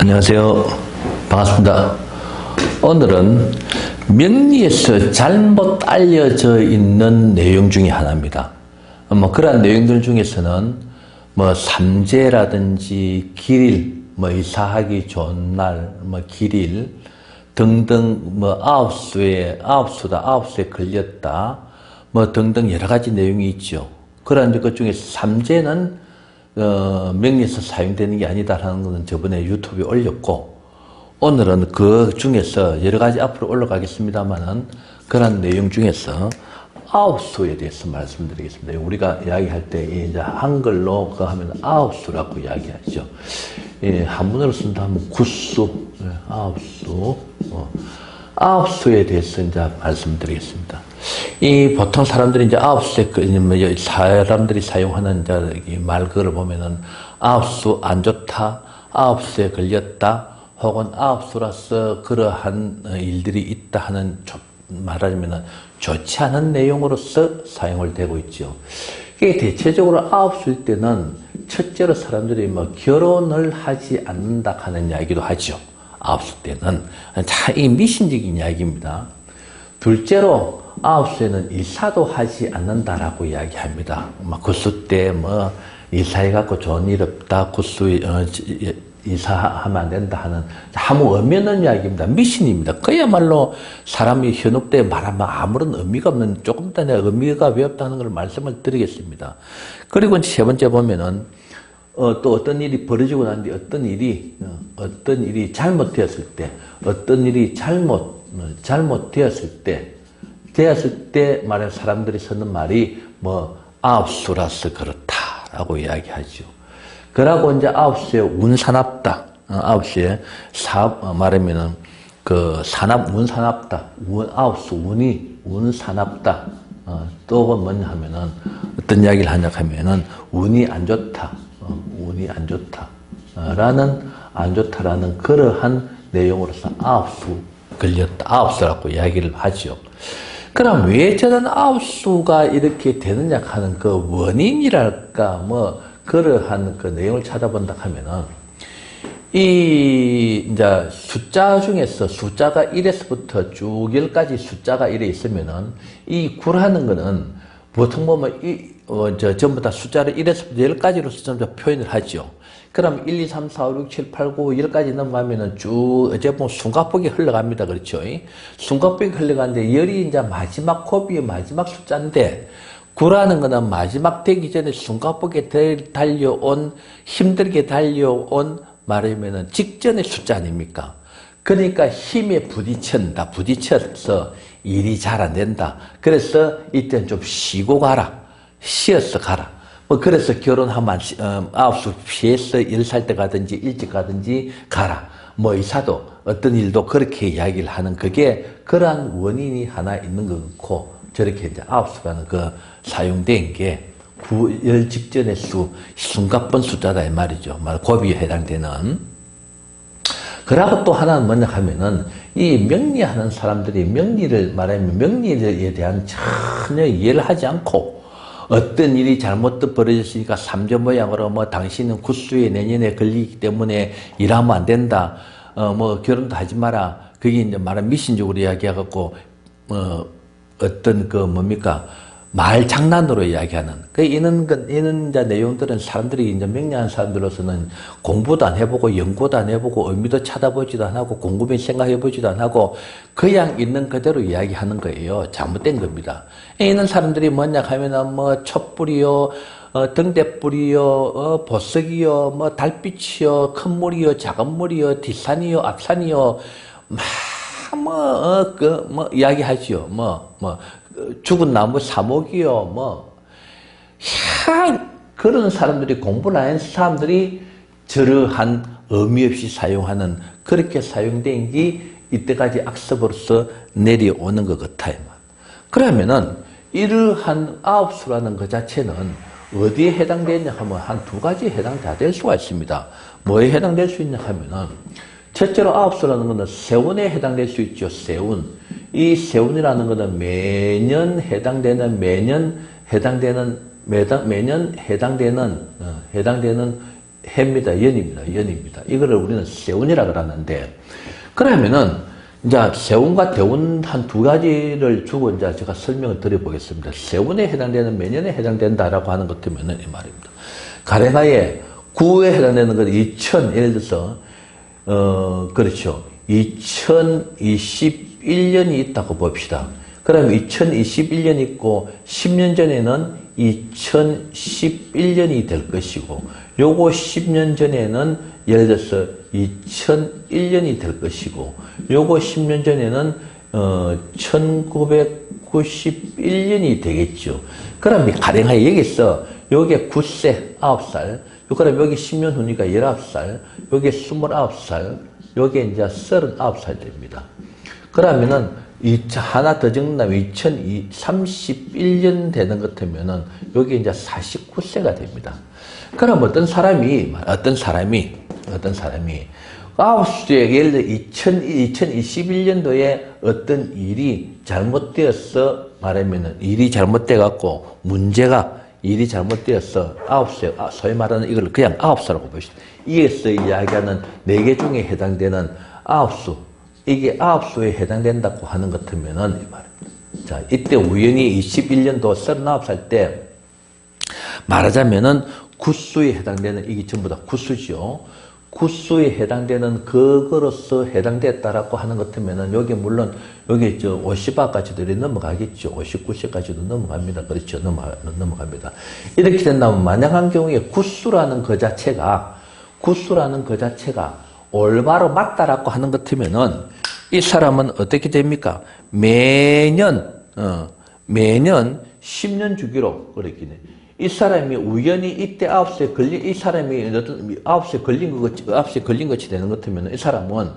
안녕하세요. 반갑습니다. 오늘은 명리에서 잘못 알려져 있는 내용 중에 하나입니다. 그러한 내용들 중에서는 삼재라든지 길일, 이사하기 좋은 날, 길일 등등 아홉수에 걸렸다 등등 여러 가지 내용이 있죠. 그러한 것 중에서 삼재는 명리에서 사용되는 게 아니다라는 것은 저번에 유튜브에 올렸고, 오늘은 그 중에서 여러 가지 앞으로 올라가겠습니다만은 그런 내용 중에서 아홉수에 대해서 말씀드리겠습니다. 우리가 이야기할 때 이제 한글로 그 하면 아홉수라고 이야기하죠. 한문으로 쓴다 하면 구수, 아홉수, 아홉수에 대해서 이제 말씀드리겠습니다. 보통 사람들이 이제 아홉수에, 사람들이 사용하는 이제 말글을 보면은 아홉수 안 좋다, 아홉수에 걸렸다, 혹은 아홉수라서 그러한 일들이 있다 하는, 말하자면은 좋지 않은 내용으로서 사용을 되고 있죠. 이게 대체적으로 아홉수일 때는 첫째로 사람들이 결혼을 하지 않는다 하는 이야기도 하죠. 아홉수 때는 참 미신적인 이야기입니다. 둘째로 아홉수에는 이사도 하지 않는다라고 이야기합니다. 구수 때 이사해갖고 좋은 일 없다, 구수 이사하면 안 된다 하는 아무 의미 없는 이야기입니다. 미신입니다. 그야말로 사람이 현혹 때 말하면 아무런 의미가 없는, 조금 더 의미가 왜 없다는 걸 말씀을 드리겠습니다. 그리고 세 번째 보면은 또 어떤 일이 벌어지고 난 뒤 어떤 일이 잘못되었을 때, 어떤 일이 잘못되었을 때 말해 사람들이 쓰는 말이 아홉수라서 그렇다라고 이야기하죠. 그러고 이제 아홉수에 운사납다. 아홉수에 말하면은 운사납다. 아홉수 운사납다. 또 뭐냐 하면은 어떤 이야기를 하냐 하면은 운이 안 좋다. 운이 안 좋다. 안 좋다라는 그러한 내용으로서 아홉수 걸렸다. 아홉수라고 이야기를 하죠. 그럼 왜 저는 아홉수가 이렇게 되느냐 하는 그 원인이랄까, 그러한 그 내용을 찾아본다 하면은, 이제 숫자 중에서 숫자가 1에서부터 쭉 10까지 숫자가 1에 있으면은, 이 9라는 거는 보통 보면 전부 다 숫자를 1에서부터 10까지로서 전부 다 표현을 하죠. 그럼 1, 2, 3, 4, 5, 6, 7, 8, 9, 10까지 넘어가면은 쭉, 어째 보면 숨가쁘게 흘러갑니다. 그렇죠? 숨가쁘게 흘러가는데, 열이 이제 마지막 곱이의 마지막 숫자인데, 9라는 거는 마지막 되기 전에 숨가쁘게 힘들게 달려온, 말하면은 직전의 숫자 아닙니까? 그러니까 힘에 부딪혀서 일이 잘 안 된다. 그래서 이때는 좀 쉬고 가라. 쉬어서 가라. 그래서 결혼하면 아홉수 피해서 10살 때 가든지 일찍 가든지 가라. 이사도 어떤 일도 그렇게 이야기를 하는, 그게 그러한 원인이 하나 있는 것 같고, 저렇게 이제 아홉수라는 사용된 게 9열 직전의 숨가쁜 숫자다 이 말이죠. 곱이에 해당되는. 그러고 또 하나는 뭐냐 하면은, 이 명리하는 사람들이 명리를 말하면 명리에 대한 전혀 이해를 하지 않고, 어떤 일이 잘못 벌어졌으니까 삼재 모양으로 당신은 구수에 내년에 걸리기 때문에 일하면 안 된다. 결혼도 하지 마라. 그게 이제 말하면 미신적으로 이야기해갖고, 어떤 말 장난으로 이야기하는. 이런 이제 내용들은 사람들이 이제 명리하는 사람들로서는 공부도 안 해보고 연구도 안 해보고 의미도 찾아보지도 안 하고 곰곰이 생각해보지도 안 하고 그냥 있는 그대로 이야기하는 거예요. 잘못된 겁니다. 이런 사람들이 뭐냐 하면은 촛불이요, 등대불이요, 보석이요, 달빛이요, 큰 물이요, 작은 물이요, 뒷산이요, 앞산이요, 이야기하지요. 죽은 나무 사목이요, 그런 사람들이, 공부를 안 한 사람들이 저러한 의미 없이 사용하는, 그렇게 사용된 게 이때까지 악습으로서 내려오는 것 같아요. 그러면은, 이러한 아홉수라는 것 자체는 어디에 해당되냐 하면 한 두 가지에 해당될 수가 있습니다. 뭐에 해당될 수 있냐 하면은, 첫째로 아홉수라는 것은 세운에 해당될 수 있죠. 세운. 이 세운이라는 것은 매년 해당되는 해입니다. 연입니다. 이거를 우리는 세운이라 그러는데, 그러면은, 이제 세운과 대운 한 두 가지를 주고 이제 제가 설명을 드려보겠습니다. 세운에 해당되는 매년에 해당된다라고 하는 것 때문에 이 말입니다. 가령하에 9에 해당되는 건 2000, 예를 들어서, 그렇죠. 2021년이 있다고 봅시다. 그러면 2021년 있고 10년 전에는 2011년이 될 것이고 요거 10년 전에는 예를 들어서 2001년이 될 것이고 요거 10년 전에는 1991년이 되겠죠. 그럼 가령하여 여기서 요게 9세 9살 그럼 여기 10년 후니까 19살 요게 29살 요게 이제 39살 됩니다. 그러면은 하나 더 적는다면 2031년 되는 것 같으면은 여기 이제 49세가 됩니다. 그럼 어떤 사람이 9수에 예를 들어 2021년도에 어떤 일이 잘못되어서 말하면은 일이 잘못돼 갖고 문제가 일이 잘못되어서 9세 소위 말하는 이걸 그냥 9수라고 보시죠. 이에서 이야기하는 4개 중에 해당되는 9수 이게 9수에 해당된다고 하는 것 같으면은 이 말입니다. 자, 이때 우연히 21년도 39살 때 말하자면은 9수에 해당되는 이게 전부 다 9수죠. 9수에 해당되는 그거로서 해당됐다라고 하는 것 같으면은 여기 물론 여기 50화까지도 넘어가겠죠. 59세까지도 넘어갑니다. 그렇죠. 넘어갑니다. 이렇게 된다면 만약한 경우에 9수라는 그 자체가 올바로 맞다라고 하는 것 같으면은 이 사람은 어떻게 됩니까? 매년 10년 주기로 그랬겠네. 이 사람이 우연히 이때 9시에 이 사람이 9시에 걸린 것이 되는 것 같으면 이 사람은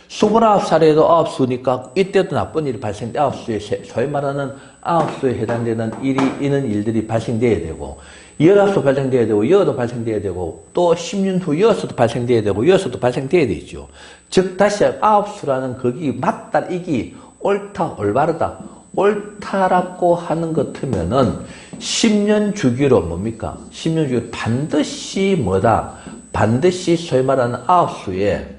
29살에도 9수니까 이때도 나쁜 일이 발생돼 9수에 소위 말하는 9수에 해당되는 이런 일들이 발생돼야 되고 19도 발생돼야 되고 여도 발생돼야 되고 또 10년 후 여서도 발생돼야 되고 여서도 발생돼야 되죠. 즉 다시 9수라는 거기 맞다 이게 옳다 올바르다 옳다라고 하는 것 같으면은 10년 주기로 뭡니까? 10년 주기로 반드시 뭐다? 반드시 소위 말하는 9수에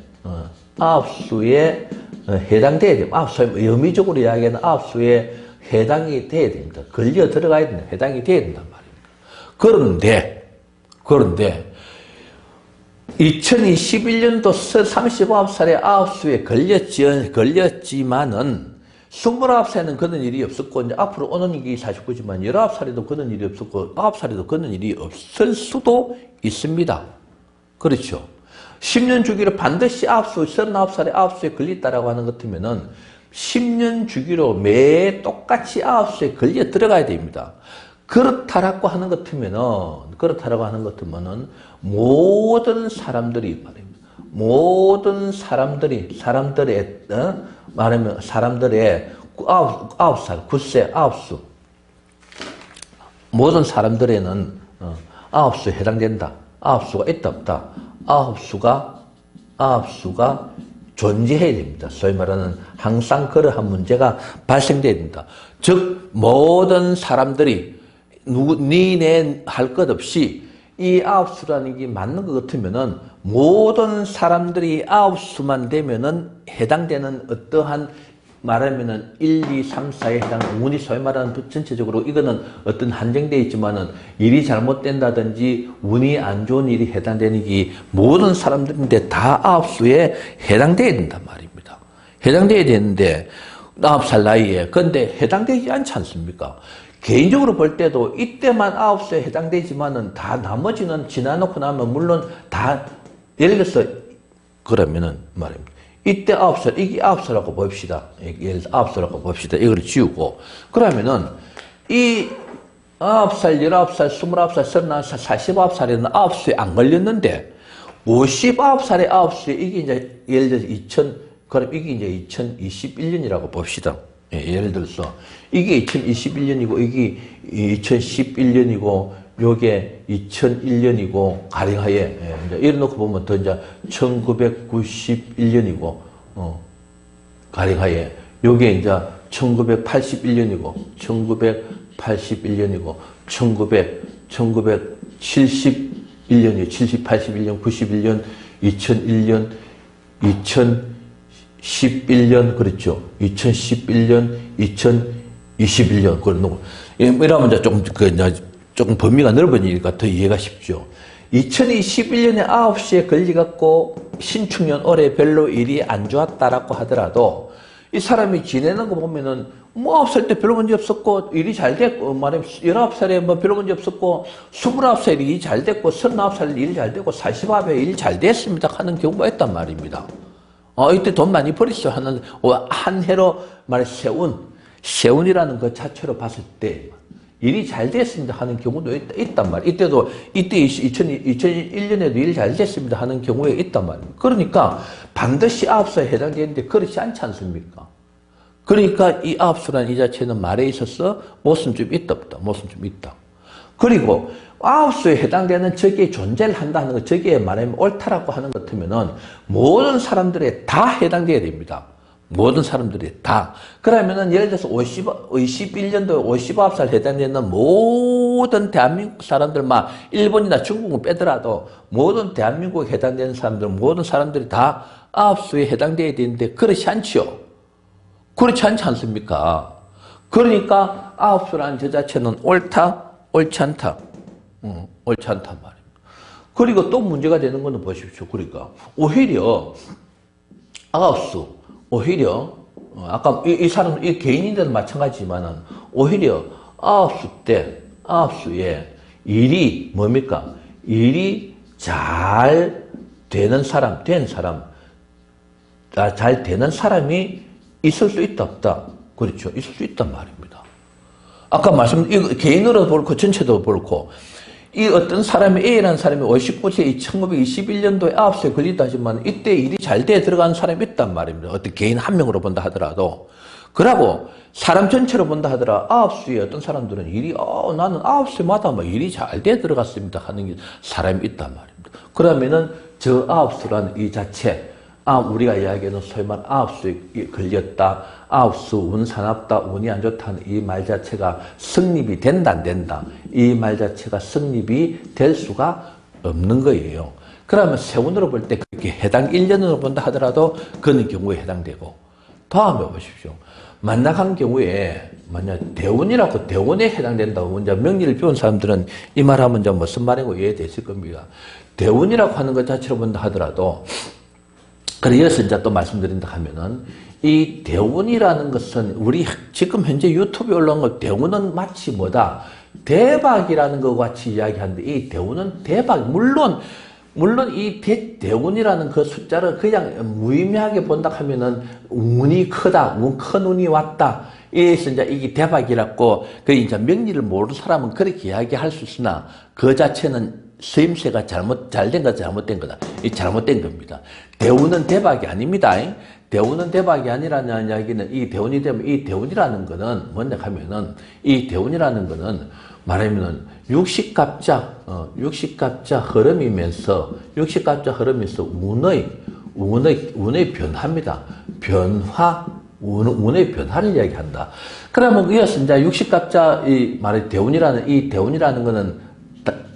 해당돼야 돼요. 9수 의미적으로 이야기하는 9수에 해당이 돼야 됩니다. 걸려 들어가야 된다. 해당이 돼야 된단 말입니다. 그런데 2021년도 39살에 9수에 걸렸지만은 29살에는 그런 일이 없었고 이제 앞으로 오는 게 49지만 19살에도 그런 일이 없었고 9살에도 그런 일이 없을 수도 있습니다. 그렇죠. 10년 주기로 반드시 39살에 9수에 걸렸다라고 하는 것 같으면은 10년 주기로 매 똑같이 9수에 걸려 들어가야 됩니다. 그렇다라고 하는 것 같으면은 모든 사람들이 말입니다. 모든 사람들의 말하면 사람들의 9살, 9세, 9수 모든 사람들에는 9수에 해당된다. 9수가 있다 없다. 9수가 존재해야 됩니다. 소위 말하는 항상 그러한 문제가 발생돼야 된다. 즉 모든 사람들이 니네 할 것 없이 이 9수라는 게 맞는 것 같으면은 모든 사람들이 9수만 되면은 해당되는 어떠한 말하면은 1, 2, 3, 4에 해당 운이 소위 말하는 전체적으로 이거는 어떤 한정되어 있지만은 일이 잘못된다든지 운이 안 좋은 일이 해당되는 게 모든 사람들인데 다 9수에 해당돼야 된단 말입니다. 해당돼야 되는데 9살 나이에 근데 해당되지 않지 않습니까? 개인적으로 볼 때도 이때만 9수에 해당되지만은 다 나머지는 지나놓고 나면 물론 다 예를 들어서 그러면은 말입니다. 이때 9살 이게 9살이라고 봅시다. 예를 들어서 9살이라고 봅시다. 이걸 지우고 그러면은 이 9살, 19살, 29살, 39살, 49살에는 9수에 안 걸렸는데 59살에 9수에 이게 이제 예를 들어서 그럼 이게 이제 2021년이라고 봅시다. 예를 들어서 이게 2021년이고 이게 2011년이고 요게 2001년이고 가령하에 이제 이래 놓고 보면 또 이제 1991년이고 가령하에 요게 이제 1981년이고 1981년이고 1970 1년이 70, 81년, 91년, 2001년, 2011년, 그렇죠. 2011년, 2021년, 그런, 이러면 이제 조금 범위가 넓어지니까 더 이해가 쉽죠. 2021년에 9시에 걸려갖고 신축년 올해 별로 일이 안 좋았다라고 하더라도 이 사람이 지내는 거 보면은 뭐 9살 때 별로 문제 없었고 일이 잘 됐고 말하면 19살에 뭐 별로 문제 없었고 29살에 일이 잘 됐고 39살에 일이 잘 됐고 49살에 일이 잘 됐습니다 하는 경우가 있단 말입니다. 이때 돈 많이 벌었어 하는 한 해로 말해 세운이라는 그 자체로 봤을 때 일이 잘 됐습니다 하는 경우도 있단 말이에요. 이때 2001년에도 일 잘 됐습니다 하는 경우에 있단 말이에요. 그러니까 반드시 9수에 해당되는데 그렇지 않지 않습니까? 그러니까 이 9수라는 이 자체는 말에 있어서 모순 좀 있다 없다. 모순 좀 있다. 그리고 9수에 해당되는 저기에 존재를 한다는 것, 저기에 말하면 옳다라고 하는 것 같으면은 모든 사람들에 다 해당돼야 됩니다. 모든 사람들이 다. 그러면은 예를 들어서 51년도에 59살 해당되는 모든 대한민국 사람들, 일본이나 중국은 빼더라도 모든 대한민국에 해당되는 사람들, 모든 사람들이 다 9수에 해당돼야 되는데 그렇지 않지요. 그렇지 않지 않습니까? 그러니까 9수라는 저 자체는 옳다, 옳지 않다. 옳지 않단 말입니다. 그리고 또 문제가 되는 거는 보십시오. 그러니까 오히려 9수, 오히려 아까 이 사람 이 개인인데도 마찬가지지만은 오히려 9수에 일이 뭡니까? 일이 잘 되는 사람, 잘 되는 사람이 있을 수 있다 없다. 그렇죠. 있을 수 있단 말입니다. 아까 이 개인으로 볼고 전체도 볼고 이 어떤 사람이 A라는 사람이 59세 1921년도에 9수에 걸리다 하지만 이때 일이 잘 돼 들어가는 사람이 있단 말입니다. 어떤 개인 한 명으로 본다 하더라도. 그러고 사람 전체로 본다 하더라 9수에 어떤 사람들은 일이 나는 9수마다 일이 잘 돼 들어갔습니다 하는 사람이 있단 말입니다. 그러면은 저 9수라는 이 자체 우리가 이야기하는 소위 말 9수에 걸렸다. 9수 운 사납다. 운이 안 좋다는 이 말 자체가 성립이 된다 안 된다. 이 말 자체가 성립이 될 수가 없는 거예요. 그러면 세운으로 볼 때 그렇게 해당 1년으로 본다 하더라도 그런 경우에 해당되고 다음에 보십시오. 만약한 경우에 만약 대운이라고 대운에 해당된다고 이제 명리를 배운 사람들은 이 말하면 이제 무슨 말이고 이해되실 겁니다. 대운이라고 하는 것 자체로 본다 하더라도 그래서 이제 또 말씀드린다 하면은 이 대운이라는 것은 우리 지금 현재 유튜브에 올라온 거 대운은 마치 뭐다? 대박이라는 것 같이 이야기하는데 이 대운은 대박. 물론 이 대운이라는 그 숫자를 그냥 무의미하게 본다 하면은 운이 크다. 큰 운이 왔다. 이래서 이제 이게 대박이라고 그 이제 명리를 모르는 사람은 그렇게 이야기할 수 있으나 그 자체는 서임새가 잘된 거다, 잘못된 거다. 이 잘못된 겁니다. 대운은 대박이 아닙니다. 대운은 대박이 아니라는 이야기는 이 대운이 되면 이 대운이라는 거는 뭐냐 하면은 이 대운이라는 거는 말하면은 육식갑자 흐름이면서 운의 변화입니다. 운의 변화를 이야기한다. 그러면 이어서 이제 육식갑자 대운이라는 거는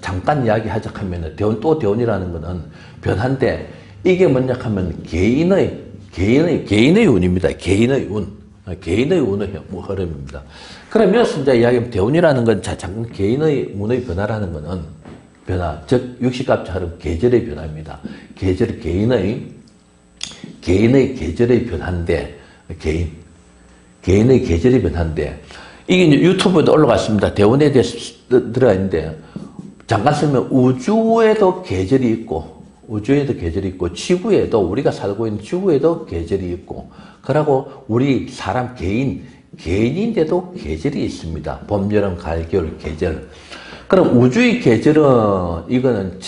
잠깐 이야기하자 하면은 대운이라는 거는 변화인데 이게 뭐냐 하면 개인의 운입니다. 개인의 운의 흐름입니다. 그러면 이제 이야기하면 대운이라는 건 잠깐 개인의 운의 변화라는 거는 즉 육식갑자 흐름 계절의 변화입니다. 개인의 계절의 변화인데 개인의 계절의 변화인데 이게 이제 유튜브에도 올라갔습니다. 대운에 대해서 들어가 있는데 잠깐 쓰면 우주에도 계절이 있고 지구에도 우리가 살고 있는 지구에도 계절이 있고 그러고 우리 사람 개인인데도 계절이 있습니다. 봄, 여름, 가을, 겨울 계절. 그럼 우주의 계절은 이거는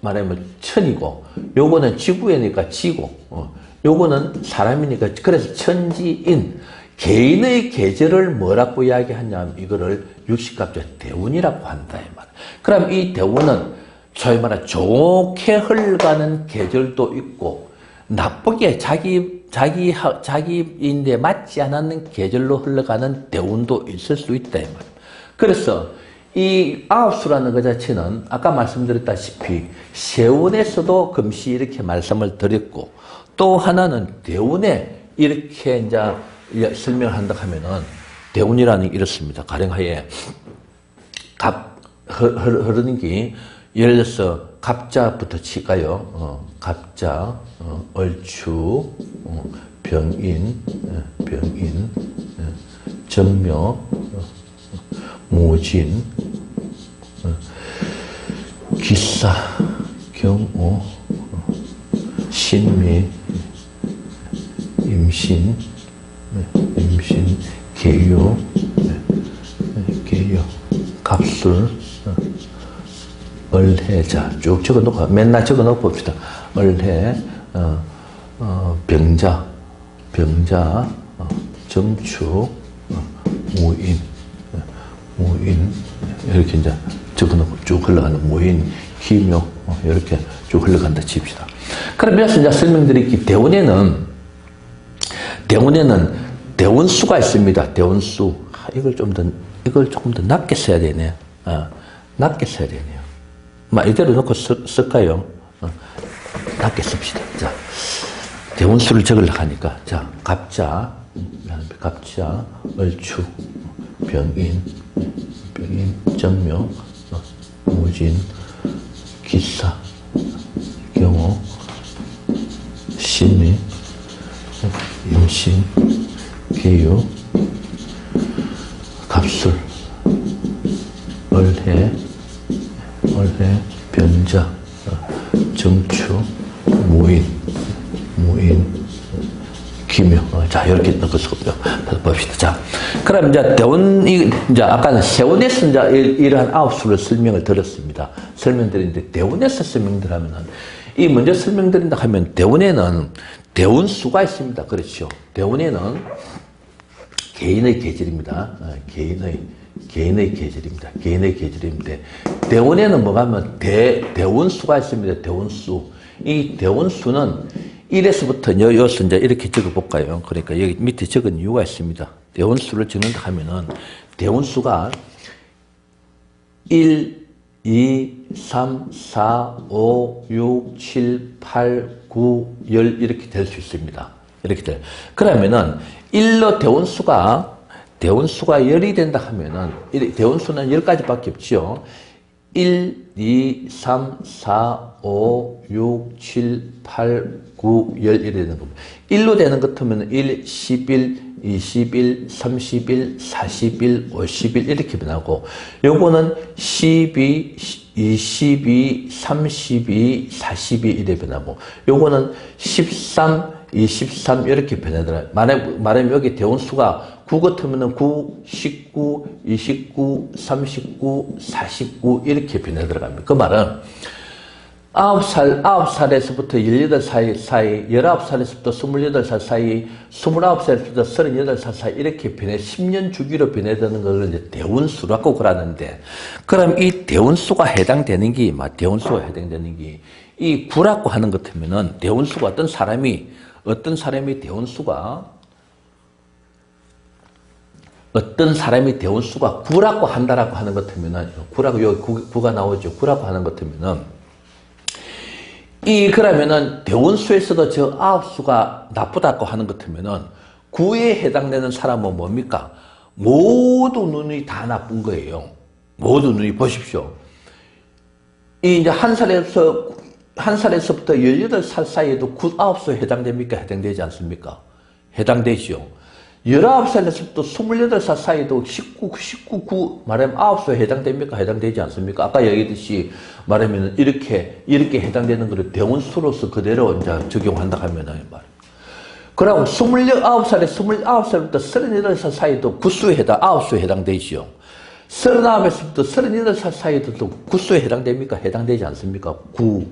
말하면 천이고 요거는 지구이니까 지고 요거는 사람이니까 그래서 천지인 개인의 계절을 뭐라고 이야기하냐면 이거를 육식갑자 대운이라고 한다 이 말. 그럼 이 대운은 소위 말해 좋게 흘러가는 계절도 있고 나쁘게 자기인데 맞지 않는 계절로 흘러가는 대운도 있을 수 있다 이 말. 그래서 이 아홉수라는 것 자체는 아까 말씀드렸다시피 세운에서도 금시 이렇게 말씀을 드렸고, 또 하나는 대운에 이렇게 이제 설명을 한다 하면은, 대운이라는 게 이렇습니다. 가령하에 흐르는 게, 예를 들어서 갑자부터 칠까요? 갑자, 얼추, 병인, 정묘, 모진, 기사, 경오, 신미, 임신, 개요, 갑술, 얼해자 쭉 적어놓고 맨날 적어놓고 봅시다. 얼해, 병자, 정축, 무인 이렇게 이제 적어놓고 쭉 흘러가는 무인, 기묘 이렇게 쭉 흘러간다 칩시다. 그러면서 이제 설명드릴게 대운에는 대운수가 있습니다. 대운수. 이걸 조금 더 낮게 써야 되네. 낮게 써야 되네요. 이대로 놓고 쓸까요? 낮게 씁시다. 자, 대운수를 적으려고 하니까. 자, 갑자, 얼추, 병인, 정묘, 무진, 기사, 경호, 신미, 임신, 개요, 갑술, 얼해, 변자, 정추, 무인, 기묘. 자, 이렇게 넣을 수가 없죠. 봅시다. 자, 그럼 이제 이제 아까는 세운에서 이제 이러한 아홉수를 설명을 드렸습니다. 설명드렸는데, 대운에서 설명드리면은, 이 먼저 설명드린다 하면, 대운에는 대운수가 있습니다. 그렇죠. 대운에는 개인의 계절입니다. 개인의 계절인데, 대운에는 뭐가 하면 대운수가 있습니다. 대운수. 이 대운수는 1에서부터 여기서 이제 이렇게 적어볼까요? 그러니까 여기 밑에 적은 이유가 있습니다. 대운수를 적는다 하면은, 대운수가 1, 2, 3, 4, 5, 6, 7, 8, 9, 10 이렇게 될 수 있습니다. 이렇게 될. 그러면은 1로 대운수가 10이 된다 하면은, 대운수는 10가지밖에 없죠. 1, 2, 3, 4, 5, 6, 7, 8, 9, 10 이렇게 되는 겁니다. 1로 되는 것 같으면 1, 11, 21, 31, 41, 51 이렇게 변하고, 요거는 12, 22, 32, 42 이렇게 변하고, 요거는 13, 23 이렇게 변하더라고요. 말하면 여기 대운수가 9 같으면 9, 19, 29, 39, 49 이렇게 변해 들어갑니다. 그 말은 9살에서부터 18살 사이, 19살에서부터 28살 사이, 29살에서부터 38살 사이 이렇게 변해 10년 주기로 변해되는 걸 이제 대운수라고 그러는데, 그럼 이 대운수가 해당되는 게, 이 9라고 하는 것 같으면은, 대운수가 어떤 사람이 대운수가 9라고 한다라고 하는 것 같으면은, 9라고 여기 9가 나오죠. 9라고 하는 것 같으면은, 그러면은 대운수에서도 저 아홉수가 나쁘다고 하는 것 같으면은, 9에 해당되는 사람은 뭡니까? 모두 눈이 다 나쁜 거예요. 모두 눈이 보십시오. 이제 한 살에서부터 18살 사이에도 9, 9수에 해당됩니까? 해당되지 않습니까? 해당되죠. 19살에서부터 28살 사이도 9 말하면 9수에 해당됩니까? 해당되지 않습니까? 아까 얘기했듯이 말하면 이렇게 해당되는 것을 대운수로서 그대로 이제 적용한다 하면은 말입니다. 그리고 29살부터 38살 사이도 9수에 해당되지요. 39에서부터 38살 사이도 또 9수에 해당됩니까? 해당되지 않습니까? 9,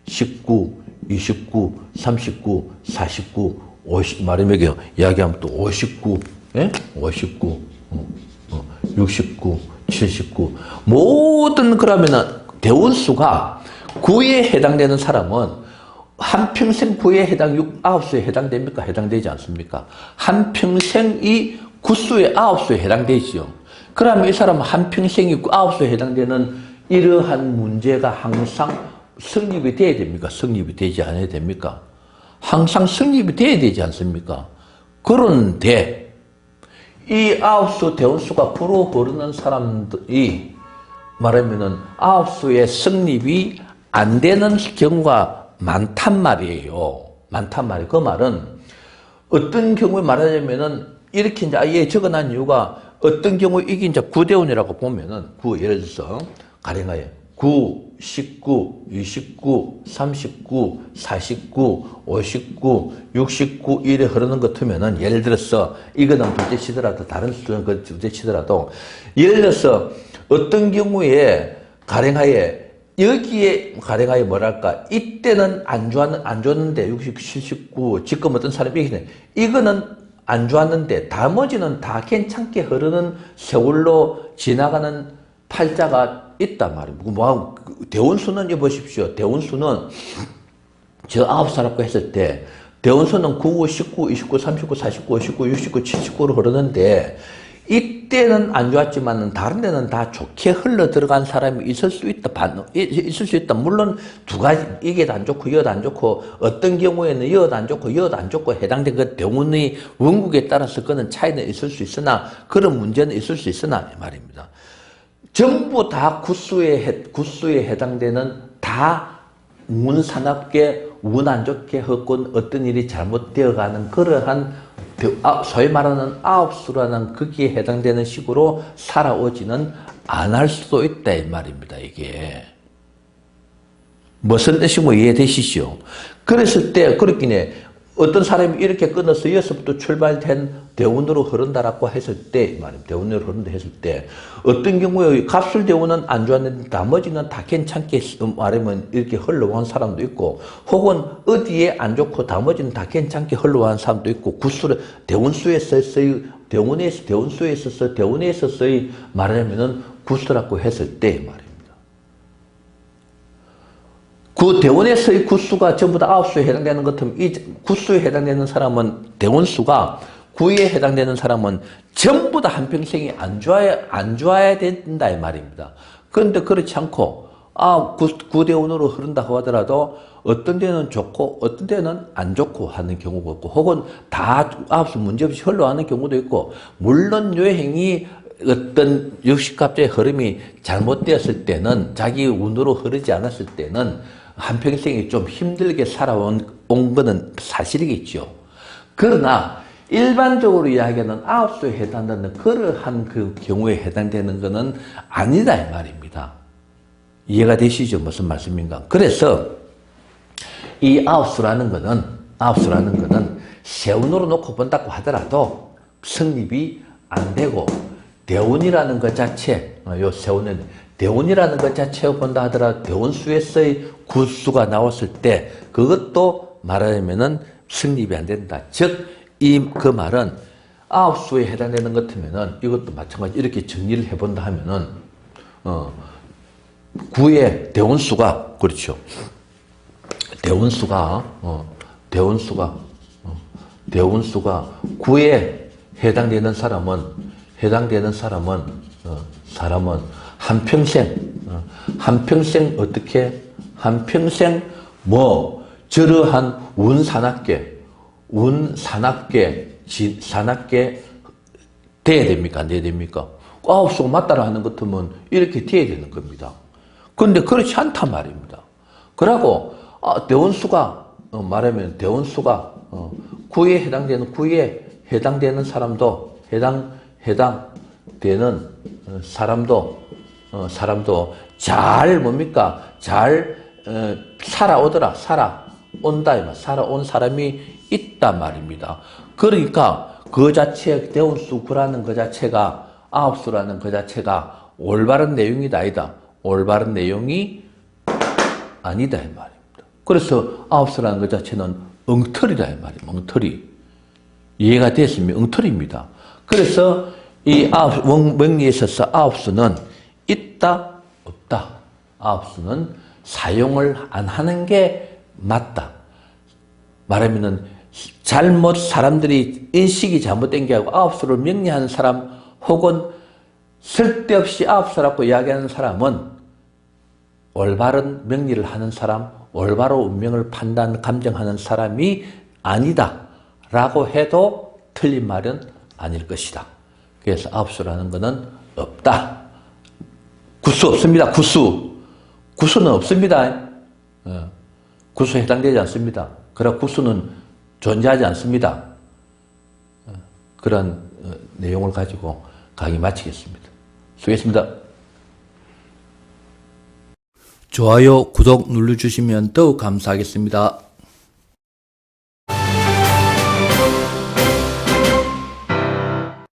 19, 29, 39, 49, 50, 말하면 이야기하면 또 59, 예? 59, 69, 79. 모든 그러면은 대운수가 9에 해당되는 사람은 한평생 9에 9수에 해당됩니까? 해당되지 않습니까? 한평생이 9수에 9수에 해당되지요. 그러면 이 사람은 한평생이 아홉수에 해당되는 이러한 문제가 항상 성립이 돼야 됩니까? 성립이 되지 않아야 됩니까? 항상 성립이 돼야 되지 않습니까? 그런데 이 아홉수 대원수가 불어오르는 사람들이 말하면은 아홉수의 성립이 안 되는 경우가 많단 말이에요. 많단 말이에요. 그 말은 어떤 경우에 말하자면은 이렇게 이제 아예 적어놓은 이유가 어떤 경우에 이게 이제 구대운이라고 보면은 예를 들어서 가령하여 9, 19, 29, 39, 49, 59, 69 이래 흐르는 것 같으면은 예를 들어서 이거는 둘째 치더라도 다른 수는 그 둘째 치더라도 예를 들어서 어떤 경우에 가령하여 여기에 가령하여 뭐랄까 이때는 안 좋았는데 60, 79 지금 어떤 사람이 얘기해 이거는 안 좋았는데 나머지는 다 괜찮게 흐르는 세월로 지나가는 팔자가 있단 말이에요. 뭐 대운수는 보십시오. 대운수는 저 9살하고 했을 때 대운수는 9, 19, 29, 39, 49, 59, 69, 79로 흐르는데 이때는 안 좋았지만 다른 데는 다 좋게 흘러 들어간 사람이 있을 수 있다. 물론 두 가지, 이게 안 좋고 이게 안 좋고 어떤 경우에는 이게 안 좋고 이게 안 좋고 해당된 그 대운의 원국에 따라서 그는 차이는 있을 수 있으나 그런 문제는 있을 수 있으나 이 말입니다. 전부 다 구수에 해당되는 다 운산업계 운 안 좋게 했건 어떤 일이 잘못되어가는 그러한 소위 말하는 아홉수라는 거기에 해당되는 식으로 살아오지는 않을 수도 있다 이 말입니다. 이게 무슨 뜻이 이해되시죠? 그랬을 때 그렇긴 어떤 사람이 이렇게 끊어서 여기서부터 출발된 대운으로 흐른다라고 했을 때 말입니다. 대운으로 흐른다 했을 때 어떤 경우에 갑술 대운은 안 좋았는데 나머지는 다 괜찮게 말하면 이렇게 흘러온 사람도 있고 혹은 어디에 안 좋고 나머지는 다 괜찮게 흘러온 사람도 있고 구술 대운수에 있어서의 대운수에 있어서 대운에 있어서의 말하자면은 구수라고 했을 때 말입니다. 그 대운에서의 구수가 전부 다 아홉수에 해당되는 것 같으면 이 구수에 해당되는 사람은 대운수가 구에 해당되는 사람은 전부 다 한평생이 안 좋아야 된다 이 말입니다. 그런데 그렇지 않고 구대운으로 흐른다고 하더라도 어떤 데는 좋고 어떤 데는 안 좋고 하는 경우가 있고 혹은 다 아홉수 문제없이 흘러가는 경우도 있고 물론 여행이 어떤 육식갑자의 흐름이 잘못되었을 때는 자기 운으로 흐르지 않았을 때는 한평생이 좀 힘들게 살아온 거는 사실이겠죠. 그러나 일반적으로 이야기하는 아홉수에 해당되는 그러한 그 경우에 해당되는 것은 아니다 이 말입니다. 이해가 되시죠? 무슨 말씀인가? 그래서 이 아홉수라는 것은 세운으로 놓고 본다고 하더라도 성립이 안 되고 대운이라는 것 자체, 요 세운은 대운이라는 것 자체로 본다 하더라도 대운수에서의 구수가 나왔을 때 그것도 말하자면은 성립이 안 된다. 즉, 그 말은 아홉수에 해당되는 것 같으면은 이것도 마찬가지 이렇게 정리를 해본다 하면은, 구의 대운수가, 그렇죠. 대운수가 구에 해당되는 사람은 한평생 저러한 산악계 돼야 됩니까? 안 돼야 됩니까? 아홉수가 맞다라 하는 것 같으면 이렇게 돼야 되는 겁니다. 그런데 그렇지 않단 말입니다. 그러고 대원수가 말하면 대원수가 구에 해당되는 사람도 해당되는 사람도 잘 살아온 사람이 있단 말입니다. 그러니까 그 자체 대운수 구라는 그 자체가 아홉수라는 그 자체가 올바른 내용이다 아니다. 올바른 내용이 아니다 이 말입니다. 그래서 아홉수라는 그 자체는 엉터리다 이 말이에요. 엉터리. 이해가 됐습니까? 엉터리입니다. 그래서 이 명리에 있어서 아홉수는 있다 없다. 아홉수는 사용을 안 하는 게 맞다. 말하면은 사람들이 인식이 잘못된 게 아니고 아홉수를 명리하는 사람 혹은 쓸데없이 아홉수라고 이야기하는 사람은 올바른 명리를 하는 사람, 올바로 운명을 판단, 감정하는 사람이 아니다 라고 해도 틀린 말은 아닐 것이다. 그래서 아홉수라는 것은 없다. 구수 없습니다. 구수는 없습니다. 구수에 해당되지 않습니다. 그러나 구수는 존재하지 않습니다. 그런 내용을 가지고 강의 마치겠습니다. 수고했습니다. 좋아요, 구독 눌러주시면 더욱 감사하겠습니다.